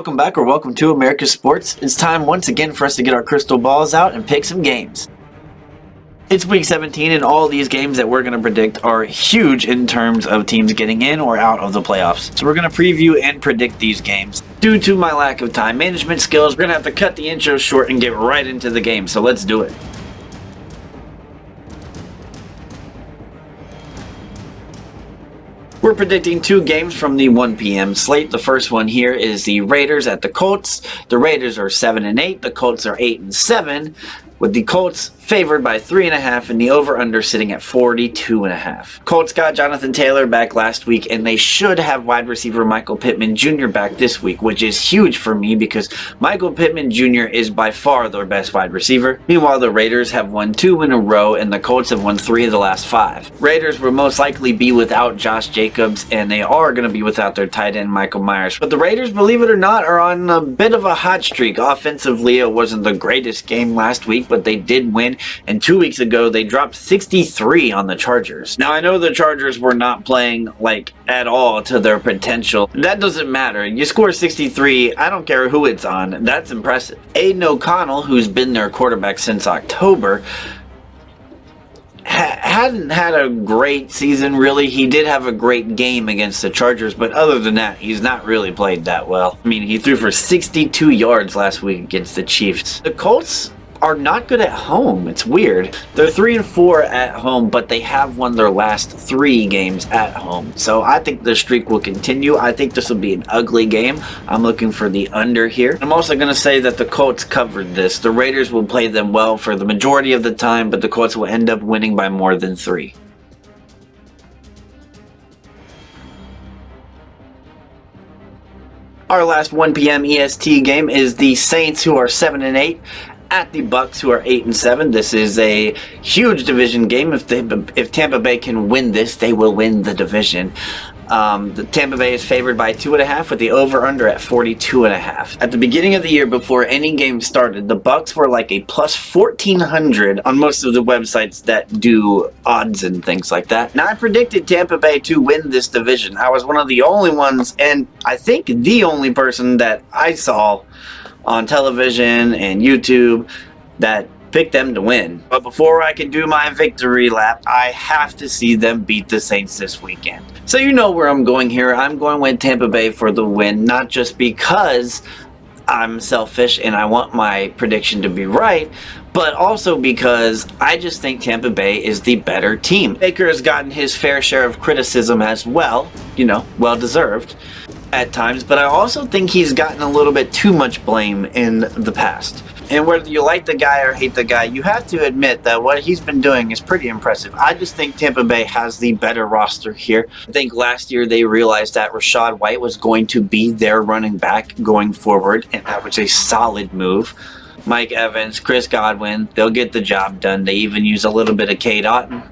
Welcome back or welcome to America's Sports. It's time once again for us to get our crystal balls out and pick some games. It's week 17 and all these games that we're going to predict are huge in terms of teams getting in or out of the playoffs. So we're going to preview and predict these games. Due to my lack of time management skills, we're going to have to cut the intro short and get right into the game. So let's do it. We're predicting two games from the 1 p.m. slate. The first one here is the Raiders at the Colts. The Raiders are 7-8. The Colts are 8-7. With the Colts favored by 3.5 and the over-under sitting at 42.5. Colts got Jonathan Taylor back last week, and they should have wide receiver Michael Pittman Jr. back this week, which is huge for me because Michael Pittman Jr. is by far their best wide receiver. Meanwhile, the Raiders have won 2 in a row, and the Colts have won 3 of the last 5. Raiders will most likely be without Josh Jacobs, and they are going to be without their tight end Michael Myers. But the Raiders, believe it or not, are on a bit of a hot streak. Offensively, it wasn't the greatest game last week, but they did win, and 2 weeks ago they dropped 63 on the Chargers. Now I know the Chargers were not playing at all to their potential. That doesn't matter. You score 63, I don't care who it's on. That's impressive. Aiden O'Connell, who's been their quarterback since October, hadn't had a great season, really. He did have a great game against the Chargers, but other than that, he's not really played that well. I mean, he threw for 62 yards last week against the Chiefs. The Colts are not good at home. It's weird. They're 3-4 at home, but they have won their last 3 games at home. So I think the streak will continue. I think this will be an ugly game. I'm looking for the under here. I'm also going to say that the Colts covered this. The Raiders will play them well for the majority of the time, but the Colts will end up winning by more than 3. Our last 1 p.m. EST game is the Saints, who are 7-8. At the Bucs, who are 8-7. This is a huge division game. If Tampa Bay can win this, they will win the division. The Tampa Bay is favored by 2.5 with the over-under at 42.5. At the beginning of the year, before any game started, the Bucs were like a plus 1,400 on most of the websites that do odds and things like that. Now, I predicted Tampa Bay to win this division. I was one of the only ones, and I think the only person that I saw on television and YouTube that picked them to win. But before I can do my victory lap, I have to see them beat the Saints this weekend. So you know where I'm going here. I'm going with Tampa Bay for the win, not just because I'm selfish and I want my prediction to be right, but also because I just think Tampa Bay is the better team. Baker has gotten his fair share of criticism as well, well deserved at times, but I also think he's gotten a little bit too much blame in the past. And whether you like the guy or hate the guy, you have to admit that what he's been doing is pretty impressive. I just think Tampa Bay has the better roster here. I think last year they realized that Rachaad White was going to be their running back going forward, and that was a solid move. Mike Evans, Chris Godwin, they'll get the job done. They even use a little bit of K. Dotton.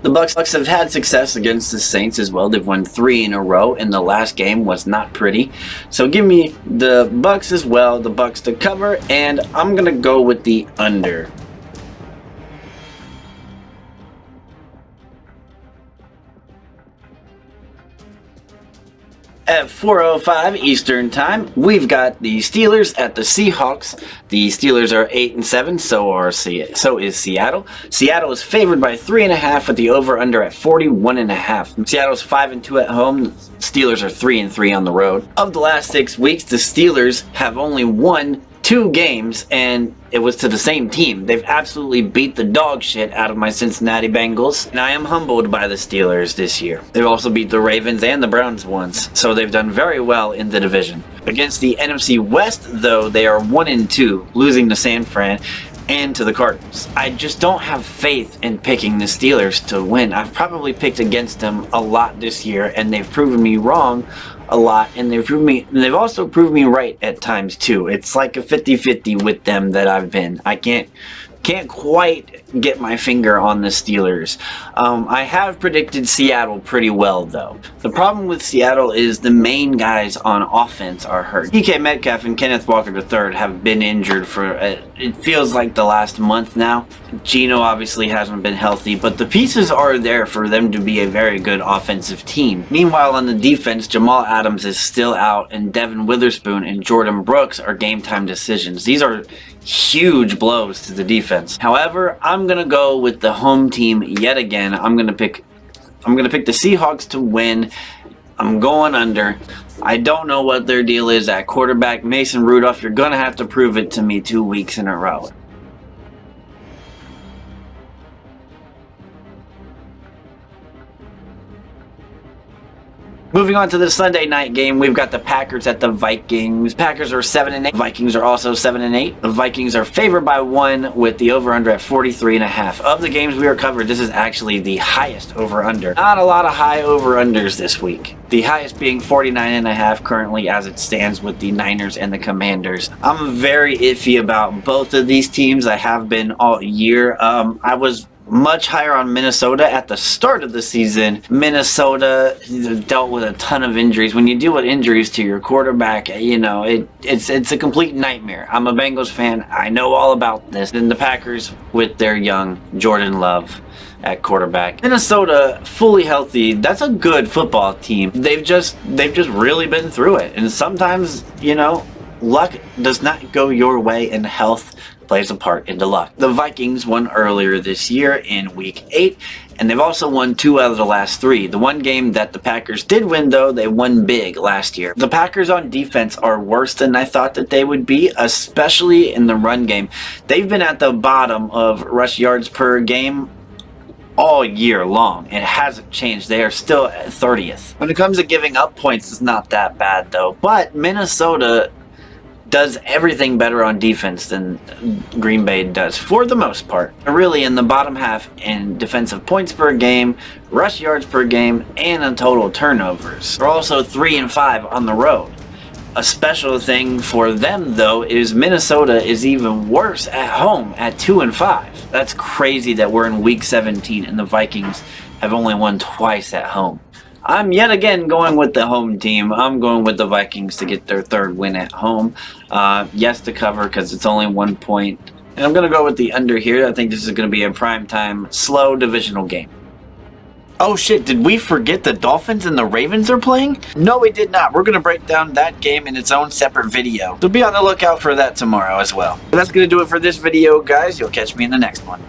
The Bucs have had success against the Saints as well. They've won 3 in a row, and the last game was not pretty. So give me the Bucs as well, the Bucs to cover, and I'm going to go with the under. At 4:05 Eastern Time, we've got the Steelers at the Seahawks. The Steelers are 8-7, so is Seattle. Seattle is favored by 3.5 with the over-under at 41.5. Seattle's 5-2 at home. Steelers are 3-3 on the road. Of the last 6 weeks, the Steelers have only won 2 games, and it was to the same team. They've absolutely beat the dog shit out of my Cincinnati Bengals, and I am humbled by the Steelers this year. They've also beat the Ravens and the Browns once, so they've done very well in the division. Against the NFC West, though, they are 1-2, losing to San Fran and to the Cardinals. I just don't have faith in picking the Steelers to win. I've probably picked against them a lot this year, and they've proven me wrong a lot, and they've also proved me right at times too. It's like a 50-50 with them that I've been. I can't quite get my finger on the Steelers. I have predicted Seattle pretty well, though. The problem with Seattle is the main guys on offense are hurt. DK Metcalf and Kenneth Walker III have been injured for, it feels like the last month now. Geno obviously hasn't been healthy, but the pieces are there for them to be a very good offensive team. Meanwhile, on the defense, Jamal Adams is still out, and Devin Witherspoon and Jordan Brooks are game-time decisions. These are huge blows to the defense. However, I'm gonna go with the home team yet again. I'm gonna pick the Seahawks to win. I'm going under. I don't know what their deal is at quarterback. Mason Rudolph, you're gonna have to prove it to me 2 weeks in a row. Moving on to the Sunday night game, we've got the Packers at the Vikings. Packers are 7-8. Vikings are also 7-8. The Vikings are favored by 1 with the over-under at 43.5. Of the games we are covered, this is actually the highest over-under. Not a lot of high over-unders this week. The highest being 49.5 currently as it stands with the Niners and the Commanders. I'm very iffy about both of these teams. I have been all year. I was much higher on Minnesota at the start of the season. Minnesota dealt with a ton of injuries. When you deal with injuries to your quarterback, you know, it's a complete nightmare. I'm a Bengals fan. I know all about this. And the Packers with their young Jordan Love at quarterback. Minnesota, fully healthy, that's a good football team. They've just really been through it. And sometimes, you know, luck does not go your way, and health plays a part into luck. The Vikings won earlier this year in week 8, and they've also won 2 out of the last 3. The one game that the Packers did win, though, they won big last year. The Packers on defense are worse than I thought that they would be, especially in the run game. They've been at the bottom of rush yards per game all year long. It hasn't changed. They are still at 30th. When it comes to giving up points, it's not that bad, though. But Minnesota does everything better on defense than Green Bay does, for the most part. They're really in the bottom half in defensive points per game, rush yards per game, and in total turnovers. They're also 3-5 on the road. A special thing for them, though, is Minnesota is even worse at home at 2-5. That's crazy that we're in week 17 and the Vikings have only won twice at home. I'm yet again going with the home team. I'm going with the Vikings to get their 3rd win at home. Yes, to cover because it's only 1 point. And I'm going to go with the under here. I think this is going to be a primetime, slow divisional game. Oh shit, did we forget the Dolphins and the Ravens are playing? No, we did not. We're going to break down that game in its own separate video. So be on the lookout for that tomorrow as well. But that's going to do it for this video, guys. You'll catch me in the next one.